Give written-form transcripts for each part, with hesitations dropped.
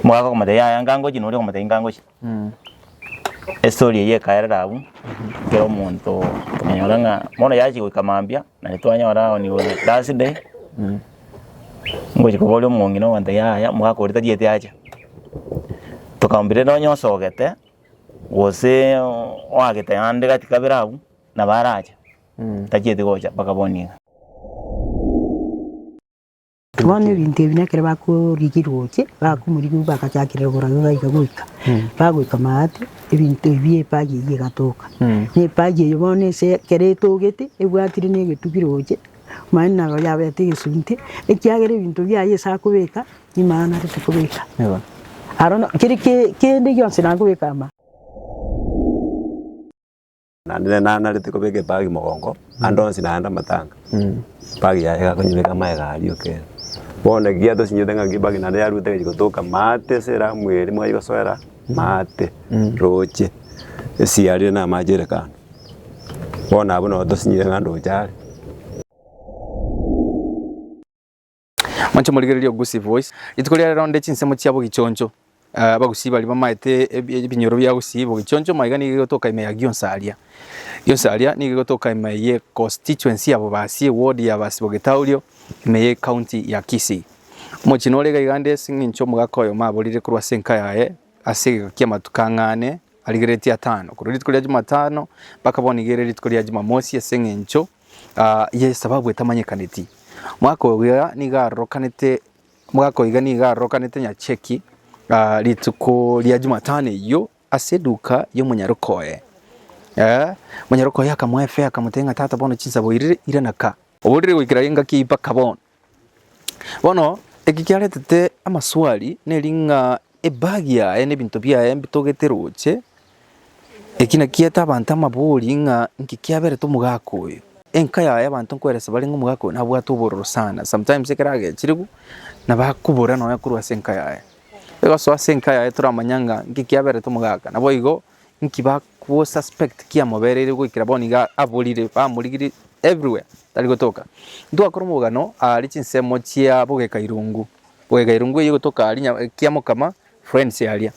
mwaka komate ya ngango chino uri komate ngango chi story ye kaera rabu kero muntu tumenyora mona yachi kukamambia na nitwanyora oni last day ngoje kubole mungino wanda ya mwaka uri tadiete acha tukambire no nyosogete wose wagete ande katika birabu na baraja tajiete gocha bakaboni Tuone bintu binekere bakurigirwoke bakumurigu bakachakire guraga ikaguika baguika mate ibintu biye pagiye gatoka ni pagiye yobone se kereto gete ebwatire ne getugiroke manna go yabete gisunte ekyagere ibintu byaye sakubeka imana ritukubeka eba arona kirike kende yonse nagubeka ma na ritukubeke pagi mogongo andonsi na anda matanga pagi ya konyibeka maega alioke Bona giato sinyotenga gibagi na ya rute gikotoka mate sera mwere mwa yigosoera mate roche esiari na majere kan bona abo no dosinyenga ndo jari Mancho murigererio Gusi Voice itukoria ronde chinsemo chiabo gichoncho bagusiba liba maite ebinyoro bya gusibo gichoncho maigani gigotoka ime ya Gionsalia ni gigotoka ime ye constituency abo basi ward ya basibo gitaurio ime county ya Kisii mochino lega igande singincho mugakoyo maborire kurwa senka yae asige kia matukangane aligereti ya 5 kurudi kulia Jumatano bakabona igereti kulia Jumamosi asengincho ye sababu etamanyekaneti mwako ya nigarokanete mwako igani garokanete nya cheki lituko lia Jumatano yo aseduka yo munyarukoye munyarukoye akamwefe akamutenga tata bono chinsabo ire naka oburire gwikira yenga kipa kabon bono ekikiaretete amaswali nelinga ebagia ene bintu bya embitogeteroche ekina kieta abantu amabuli nga nkikiabere to mugako enka ya abantu nkweresa bali ngo mugako na bwa tubororo sana sometimes ekerage chirigu na bakubura no yakurwa senka ya ego so senka ya turamanyanga nkikiabere to mugaka nabo igo nkiba ku suspect kia moberere gwikira boniga abolire bamurigiri everywhere tali gotoka ndu akoromugano ali chinsemo chia bogeka irungu iyo gotoka ali kiamo kama friends yalia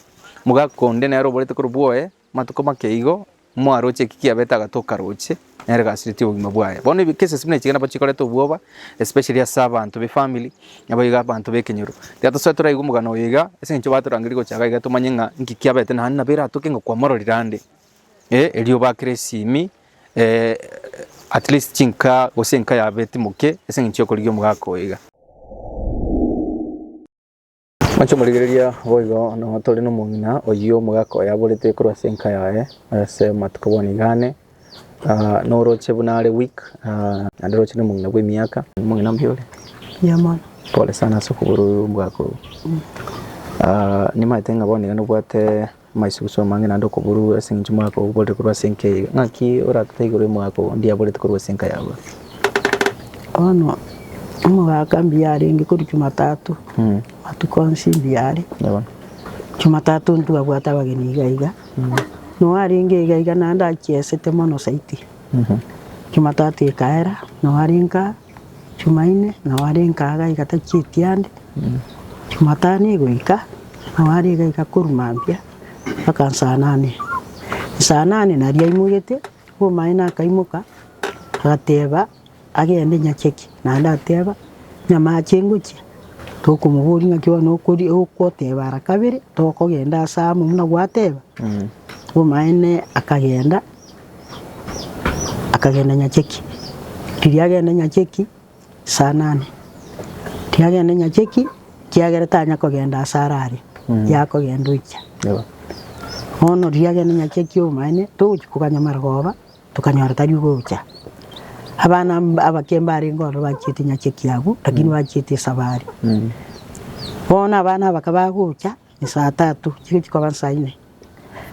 mugako ndene yaro bolete kuruboe matuko makeigo mwaroche kikia beta gatoka roche nerega asiriti ogima bwaye bono bikese simne chigana bachikore to buoba especially asaba antu be family yabo yiga bantu be kenyuro yato satura igo mugano yiga esencho baturangiri go chaga yiga tumanyenga nkikia beta na hanna bera tukenga kwa mororirande elio bakresimi at least chinka osenka ya beti muke esencho koligyo mugako yiga Mancho murigereria boigo no tole no mungina oyo mugako yaborete kurwa senka yae ase matukoboni gane no roche bunale week androche no mungina bwe miaka mungina mbiole yamana pole sana sokuburu mugako ni maitenga boni gano bwate maisuso mangina ndo kuburu esinju mugako bolte kurwa senka ngaki ora taigoro mugako ndia borete kurwa senka yawe ono mugaka mbiare ngikuri Jumatatu matukonsi mbiare yabona Jumatatu ntugabwata bageni igaiga no aringe igaiga nanda kiesete mono saiti Jumatatu ikaera no aringa Jumaine no aringa agaiga takitiande Jumatani goika no aringa ikakurumambia mpaka saa 8 naria imugete ho maina kaimuka agateba agende nyakeki nanda ateba nyama chenguchi tokumuburi ngakyo no kuri okoteba arakabere tokogenda samu muna gwateba umaine akagenda nyakeki tiriagenda nyakeki saa 8 tiriagenda nyakeki kiagere tanya kogenda sarari yako genda ucha ono tiriagenda nyakeki umaine tukukanya margoba tukanyora tari ugocha abana abakembari ngoro bakiti nyakeki yabo lakini bakiti sabari bona abana bakabagucha ni saa 3 kiko kikoba saa 4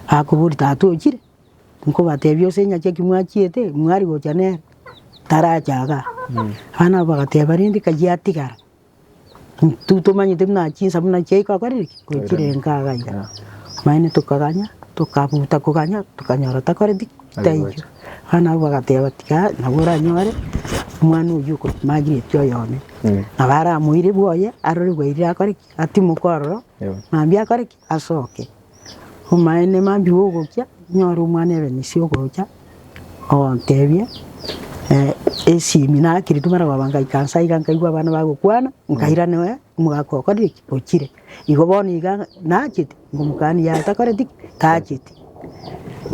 akuburi 3 ukire nko batebyo se nyakeki mwakiete mwari gocha ne tarajaga abana bagateba rindi kajiatigara tutomanyite mna chinsa mna cheika kwariki ukire nkaga ya maine tukaganya tukabuta kuganya tukanyora takoredi tayo hana bagateba tika nabura nyore mwana uyuko magire tyo yone nabara muire boye arori gwaire akori ati mukoro mambi akore ki asoke omaene mambi wogokia nyoro mwana ebe nisi ogocha ontebia esimi nakiri tumara babanga ikansa ikankaigwa abana bagokwana nkaira newe mugakokore okire igo bono iga nachete ngumukani ya takore tik tachete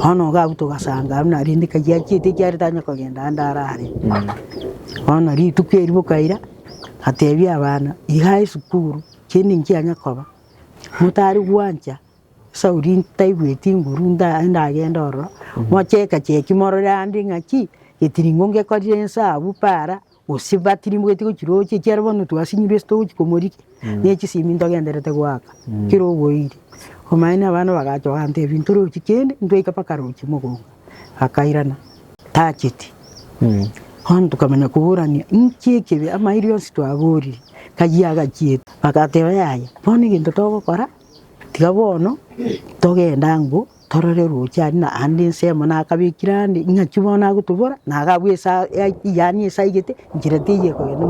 ono gabuto gasanga na rindi kajya chete cyari tanya kogenda ndarare ono ritukeri bukaira atebia abana ihaye sukuru kindi nkyanya koba mutari gwanja sauri taigweti ngurunda ndagenda oro mocheka cheki morore andi ngaki etiringonge kodyensa abupara osibatiri mweti kuchiroche cyarabonu twasinyire sto chikomoriki nechi simi ndogenderete gwaka kiro boiri omaina abana bagacho ante ebintu rochi kende ndoika pakarochi mugonga akairana tacheti hon tukamenya kuburania nchekebe amairi yonsi twaburi kajiaga chiete bakateba yaya boni gintu togokora tigabono togenda ngo torore rochari na andi nsemo nakabikirande nyakibona gutubora nagabwesa yani saigete njiretiye ko no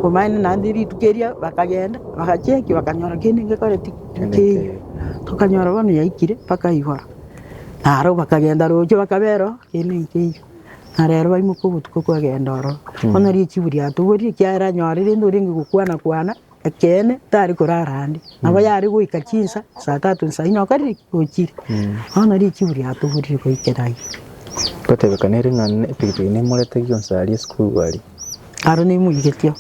komaine nandi ritukeria bakagenda bakacheki bakanyora kindi ngekore tiki tukanyora bano yaikire paka ihora aro bakagenda rocho bakabero kindi nki arero baimukubutuko kwagenda oro ona richiburi atuburi kyara nyorire ndoringi gukwana ekene tari kurarandi abo yari guika chinsa saa 3 saa 4 kari kuchiri ona richiburi atuburi ko ikerai kote kanere ngane pigipigi ne molete gyonsa ali school bali aro ni muyigetyo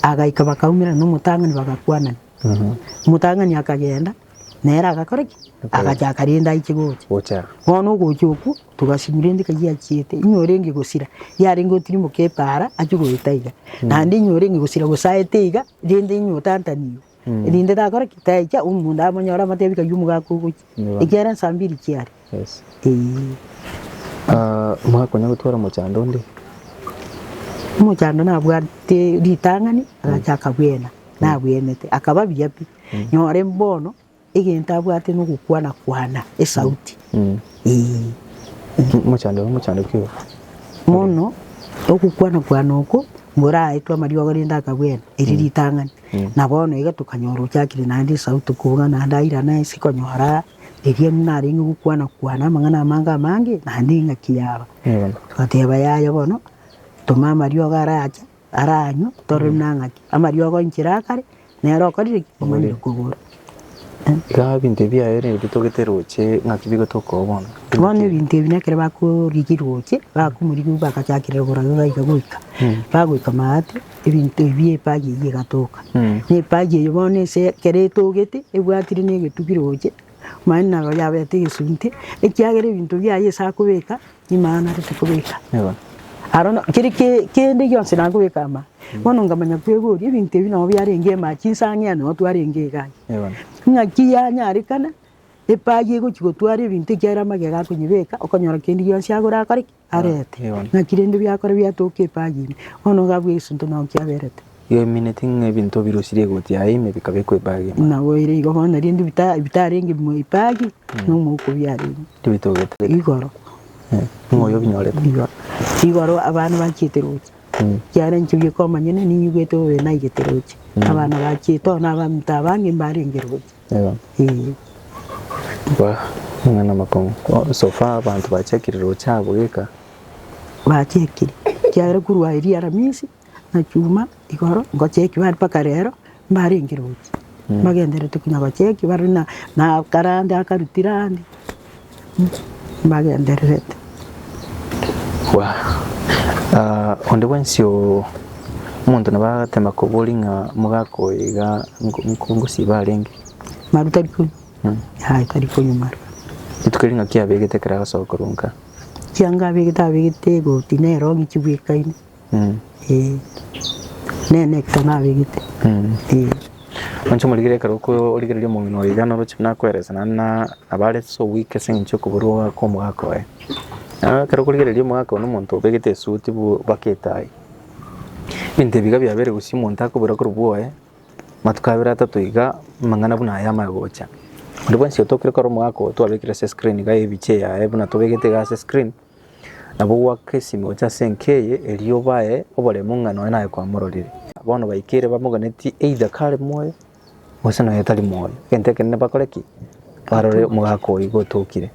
agaika bakaumira no mutangani bagakwana mutangani akagenda nera agakoreki akaja karinda ikigoche ocha wono gochoku tugashimire kagiya chiete inyorenge gusira yari ngotiri mukepara ajugoitaiga nandi nyorenge gusira gosaeteiga rinde nyotantaniyo rinde dakoreki taicha umunda amanyora matebika yumugakuguchi igera sambiri kiari yes mwakonya gutwara muchando ndi muchando nabwate ritangani agachaka bwena nabwenete akababia pi nyore mbono igenta bwate no gukwana esauti muchando kyo mono okukwana oko ngora aitwa mario gorinda kabwena iriritangani nabono iga tukanyoro cyakire nandi sauti kuga nandaira na isikonyora irie nari ngukwana mangana manga mangi nandi ngakiyaba twateba yayo bono toma mario garaja aranyo torunangaki amario go nchirakare nero korire kumanya kugura ga binte bya ere bitogete roche ngakibigo tokobona bone binte binekere bakurigiroche bakumurigu bakachakire goraga ikaguika baguika mate ibinte biye pagi yigatoka ne pagi yobone se kereto gete ebwatire ne getugiroche manna go yabete gisunte ekyagere bintu byaye sakubeka imana rutukubeka arona kende yonse nangubeka ama bono ngamanya kwegori ibinte bino byarenge machisanya no twarenge gaye ngakiya nyarikana epaye go chigotware ibinte kyara magega kunyibeka okonyora kendi yonse agora akari arete ngakirende byakora byatoke epaye ono gabwe isunto no kyaberete yo minuting ebinto birosire goti aime bikabekwe epaye na woire igo hono rindi bitarenge mu epaye no muko byari tibitogete igoro ngoyo binyorete igoro abana bakiteroche cyane nkibiye ko manyene ni nyugweto we na igiteroche abana bakito n'abamta bangi mbarengeroche wa ngana makongo sofa abantu bachekiriro cyabo geka bachekire cyare kurwa iri aramisi na cyuma igoro ngo cheki bari pakarero mbarengeroche magendere tukunya bacheki bari na karande akarutirande magendere wa onde wensio umuntu nabatema kubolinga mugako iga nkungusi barengi maruta riko ha tariko nyumara itukelinga kia begete kara sokorunka cyanga begete go tinero ngikibwikaine nene kana begete mancho muligire karoko oligire mu mino igano ro chipna kweresa na abale so wike sencho kuburwa ko mugako karoko ligire mugako no muntu begete suti bu baketai binte biga byabere gusimu ntako burakuru buoe matukabira tatuiga mangana buna ya magocha ndibwo nsi otokire ko mugako twabekira se screen ga ebiche ya ebuna tobegete ga se screen nabo wakesimo cha senkeye eliyo bae obole mungano naye kwa mororire abono baikire bamuganeti either kale moyo gose no yetari moyo gente kenene bakoreki barore mugako igotokire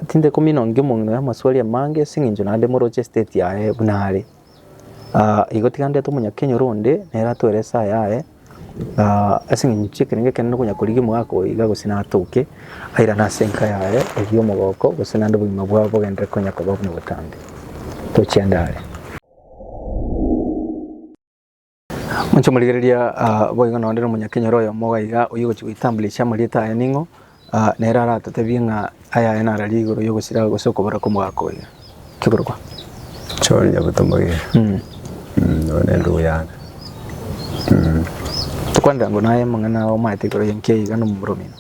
tinde komino ngimo ya maswali amange singinjo nande moroche state yae bunare igotigande to munya Kenya ronde nera tweresa yae asinginjo kenenge kenene kunya kurigi mugako iga gosina atoke aira na senka yae egyo mugoko gosina ndo bugima bwabo bogendre kunya ko babune butande to chiandare Muncho muligereria boiga nonde no munya Kenya royo mogaiga uyigo chitambulisha malita ya ningo nera rata tebinga aya ena raligoro yo gusira gusoko bara ko mugako iga kigurwa chori ya butomoge none ndo yana tukwanda ngo naye mangana o mate ko yenke iga no muromino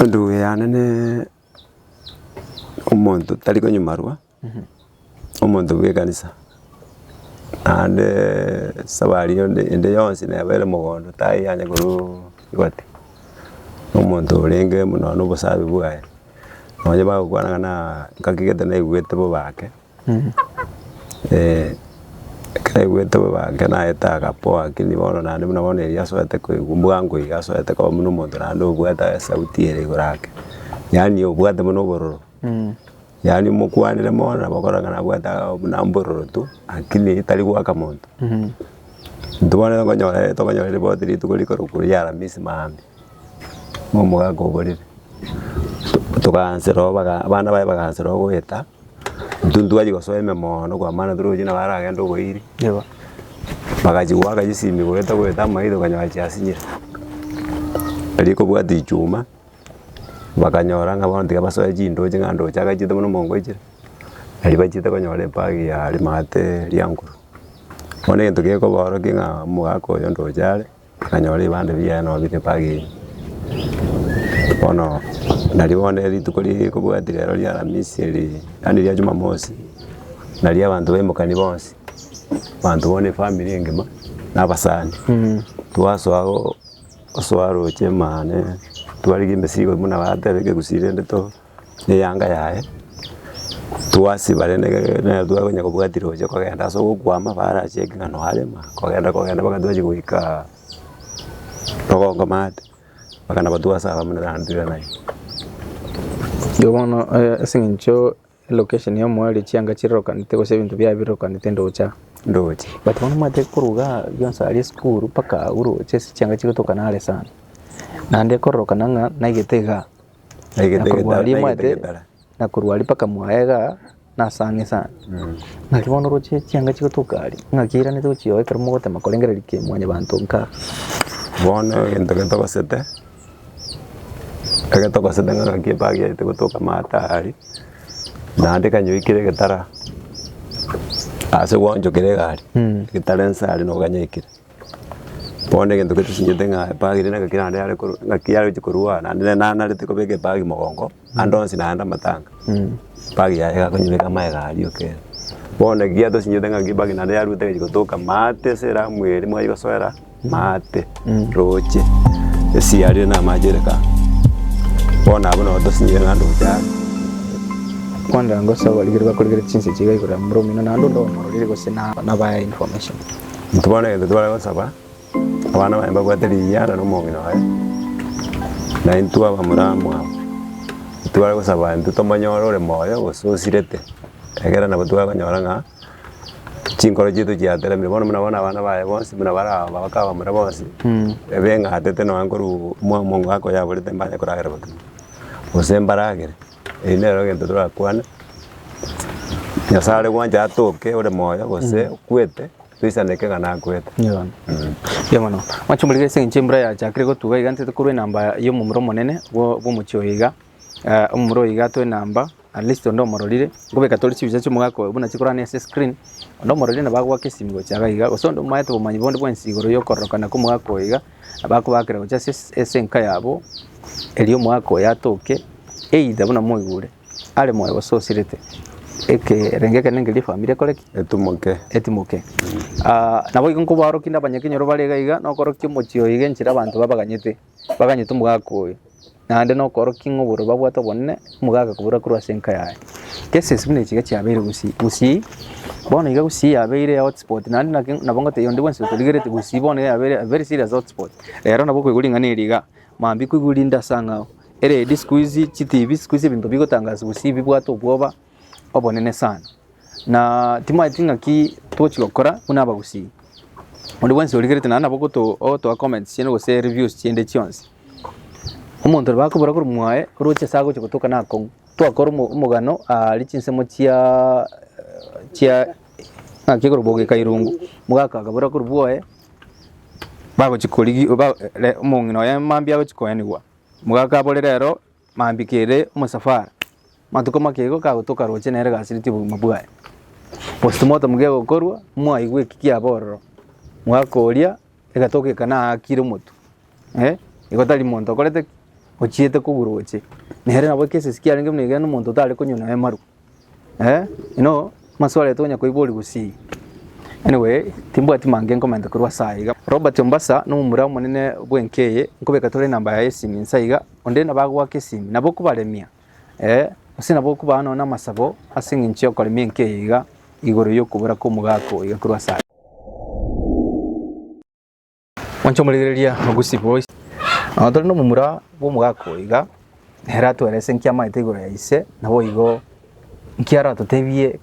ndo yana ne umuntu tari ko nyumarwa umuntu bwe kanisa ande sabari ende yonsi ne bere mugondo tai yanya guru igwate umuntu urenge muno no busabi bwaye noje bagukwana na kakigete na igwete bo bake kai igwete bo bake na eta kapo akini bono na ndi muna eria soete ko igumbugango igasoete ko muno muntu na ndo gweta sauti ere gorake yani obwate muno bororo yani mukwanire mona bakoraga na gweta na mbororo tu akini itali gwaka muntu ndubone tokonyore botiri tukoliko rukuri yara misi maambi momuga gogorire tukansero abana baye bakansero gweta ndundu aji gosoeme mono kwa mana turuji na baragenda ugoiri yeba bakajiwa kajisimi gweta maido kanywa cyasinyira ariko bwati chuma bakanyora nga bondi kabasoye jindo jingando chaka jite muno mongo ijira ali bajite konyore pagi ya ali mate lianguru one into ke ko boro kinga mugako yo ndo jale bakanyore bande biya no bite pagi ono nalibone litukoli ko bwati lero lya Alhamisi eli ani lya Jumamosi nali abantu bemukani bonse bantu bone family ngema nabasani tuwaso oswaro chemane tuwali gimbesigo muna batebeke gusire ndeto ne yanga yae tuwasi barene ne tuwagonya kubwatiro je kogenda so gukwama bara chekina no halema kogenda bakatwaje kuika togongo mate bakana batuwasa bamuna randira nayo yobono singincho location yo mwali chianga chiroka nitego sebintu bya biroka nitendocha ndoche batwana mate kuruga yonsa ali school paka uru chesi chianga chikotoka nale sana nande koroka nanga naigetega na kurwali paka mwaega na sange sana nakibono roche chianga chikotoka ngakira ne tuchiyo ekero mogote makolengera like mwanya bantu nka bono ento basete agatoka sedanga ngakipagi ite kutoka mata ali nande kanyoikire getara ase wonjo kire gari gitarensa ali no ganyikire pone gento ketu sinyetenga pagi na kakirande ale ngakiyaro chikurua na nalete kobege pagi mogongo andonsi na anda matanga pagi ya kanyibeka maega ali okay pone giato sinyetenga ngibagi na ya rute chikotoka mate sera mweri mwa yosera mate roche esi ali na majereka pone abono to sinyetenga ndo cha kwanda ngosa waligirwa kuligira chinse chigai kura mromino na ndo morogire gose na baya information ntubone ndo twala gosaba abana baemba gwateri yara no mongino hae na intua bamuramwa twala gosaba ndu tomanyoro le moyo gososirete egera na butwa kanyora nga chinkoro jitu jiatera mbono muna abana bae bonse muna bara bakaba mura bonse ebenga atete no angoru mongo ako ya bolete mbanya kuragera batu osembaragere inero gento turakwana nyasare gwanja atoke ore moyo gose kwete twisaneke kana kwete yamano machumulige sinchimbra ya chakire gotuga igante tukurwe namba yo mumuro monene bo muchoiga umuro iga to namba at least ndo mororire gobeka tori chibiza cyo mugako buna chikorane ese screen ndo mororire na bagwa kesimigo chaga iga osondo maete bo manyibondo bwensigoro yo korokana ko mugako iga abako bakira go chase ese nka yabo eliyo mugako yatoke eida buna moigure ale moyo basosirete eke rengeke nengeli familia koleki etimoke nabo igonko baro kinda banyakinyo robalega iga no korokyo mochio iga nchira abantu babaganyete umugako nande no koro kingo buru babwata bonne mugaga kubura kurwa senka yae kese sibine chiga chabere gusi bona iga gusi yabere hotspot nande nabongo te yonde wanse tuligerete gusi bona yabere very serious hotspot rero nabo kwiguringa niriga mambi kwigurinda sanga ere disquizi chitivi squeeze bintu bigotangaza gusi bibwato bwoba obonene sana na tima itinga ki tochi gukora unaba gusi undi wanse uligerete nana boko to auto comments cyene go se reviews cyende cyonse umuntu bakubura kuri mwae uruche sago cyo gutuka nako twakora umugano lichinsemo cia nakigoro boge kairungu mugaka gabura kuri bwoe bago chikoligi umungino ya mambi abo chikoyanigwa mugaka bole rero mambikire umusafara matuko makego ka gutuka roche nere gasiriti mabwae postmortem mugego korwa mwa igwe kikia bororo mwakoria egatoke kana akire mutu igotali muntu akorete ochiete kuguruche nere nabo kese sikia ringe mnege no muntu tale kunyuna emaru maswala tonya koiboli gusi anyway timbo ati mange comment kurwa saiga Robert Mbasa no mumura munene bwenkeye nkobeka tole namba ya esimi nsaiga onde nabagwa kesimi nabo kubalemia usina bo kubana na masabo asinga nchyo kolemia nkeiga igoro yo kubura ko mugako iga kurwa saiga wancho muligereria Gusi Voice tole no mumura bo mugako iga herato erese nkia maite igoro ya ise nabo igo nkiara totebie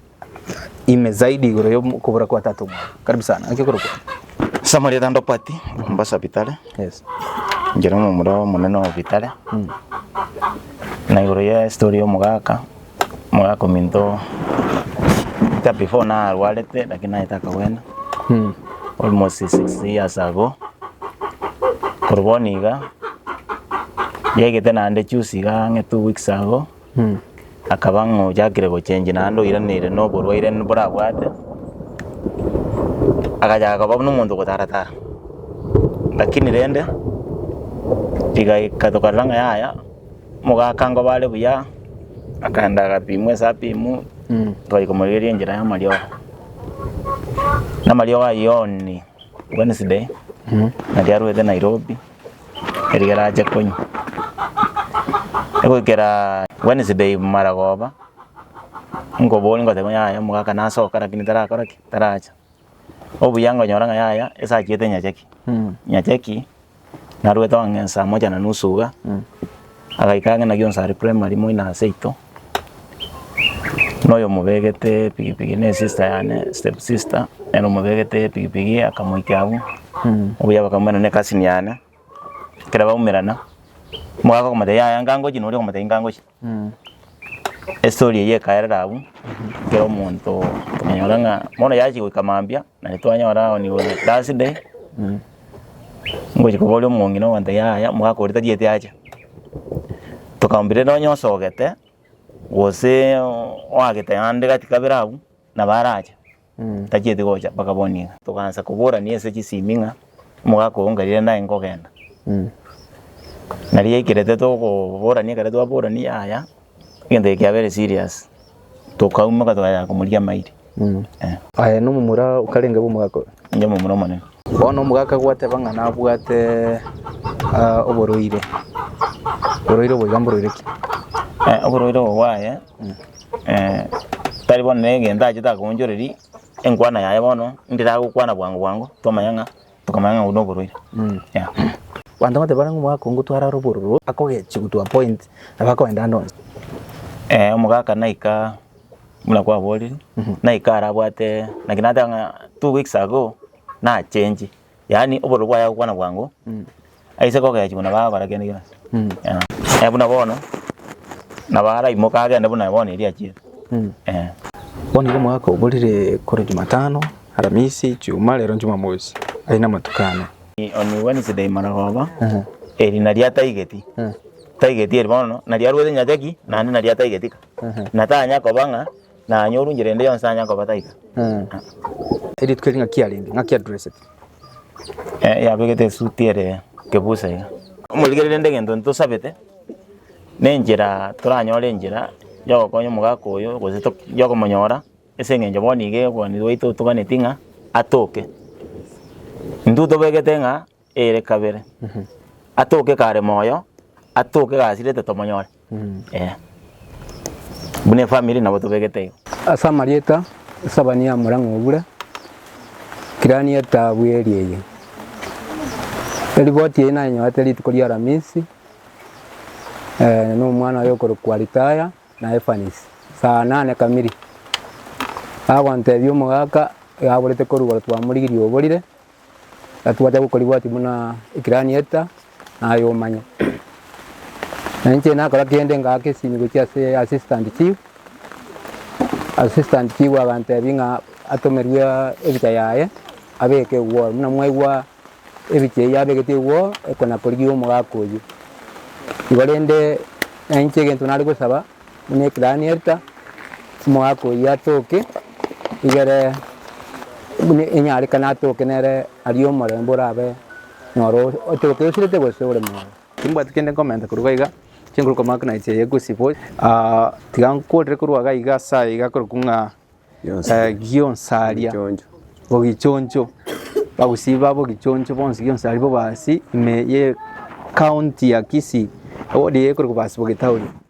ime zaidi igoro yo kubura kwa tatu karibu sana akikoro Samaria dando pati Mbasa Vitale yes njero mumuro munene wa Vitale na igoro ya story yo mugaka minto ta before na arwalete lakini aitaka wena almost 6 years ago korboniga yegete nande chusiga nge 2 weeks ago akabango jakire go change nando iranire no borwaire nbura bwate akajaga babu n'umuntu gutaratara lakini rende tiga katokaranga yaya mugakango bale buya akanda gapimwe sapimu twari kumuririe njira ya Mario na Mario ayoni Wednesday na diaruete Nairobi erigera aje konyi ego kera Wednesday maragoba ngoboni ngote yaya mugaka nasoka lakini tarakora taracha obuyango nyoranga yaya esa kiete nyacheki narueta wange saa 1:30 agaikanga na gyonsari primary mo ina seito noyo mubegete pigipigi ne sister yane step sister eno mubegete pigipigi akamuikabu obuya bakamana ne kasini yane kera baumerana mugaka komate yaya ngango jino uri komate ngango story ye kaera abu kero muntu nyoranga mona yaji wikamambia na nitwanya warao ni Thursday ngoje kubole mungino wande yaya mugakorita diete aja tukambire no nyosogete wose wagete ande katika birabu na baraja tajiete goja bakaboniga tukanza kubura ni ese kisiminga mugakongarire na ngogenda nariye kirete to kubura ni kare to abura ni yaya ngende kya very serious tukauma katwaya kumulia mairi aya no mumura ukarenga bo mugako nje mumura manene bono mugaka gwate bangana bwate oboroire bwigamboroire ki oboroire waye tari bonne ngenda ajita kunjoreri enkwana yaye bono ndira gukwana bwangu tomayanga tukamayanga uno oboroire wanda mate barangu mwako ngutwara robororo akogechi gutwa point abakoenda ndo mugaka naika mula kwa boli naika arabwate nakinatanga 2 weeks ago na change yani oboro bwa yakwana bwangu aise kogechi buna baba gene gina buna bono na bara imoka agenda buna bono iri achire boni ko mwako bolire kore Jumatano Alhamisi Juma lero Jumamosi aina matukano on Wednesday maragoba eri naria taigeti eri bono naria ruwe nyateki nani naria taigetika natanya kobanga na nyoru njirende yonsanya ko bataika eri tkelinga kialindi ngakia address ya begete sutiere kebusa ya muligerende ndegendo ntosabete nenjira turanyore njira yo konyo mugako oyo gozito yo komonyora esengenje bonige boni doito tuganetinga atoke nduto begete nga ere kabere atoke kare moyo atoke gasirete tomonyore bune family nabo tubegete asa marieta sabania murango bure kirani eta bweriye riboti ina nyote litukolia ramisi no mwana yokoro kwalitaya na Efanis saa 8 kamili agwante byo mugaka yaborete korugo twamurigiri oborire atwaje gukoribwati muna ikirani eta nayo manya nanje nakora kende ngake simigo cia assistant chief agante binga atomerwa ebita yaye abeke wo muna mwaigwa ebiche yabegete wo ekona korigi omugaka oyu ibarende nanje gento nari gusaba mune kirani eta mwako yatoke igere mune enyari kana toke nere ariyo morembo rabe noro otoke usirete gose ore mo Kimba tikende comment kuruga chinguru ko makna iche yegusi boy tigan kodre kuruga iga sa iga kurukunga gionsaria bogichoncho bagusiba bogichoncho bonsi gionsaria bo basi me ye county ya Kisii odi ye kuruga basi bogitauri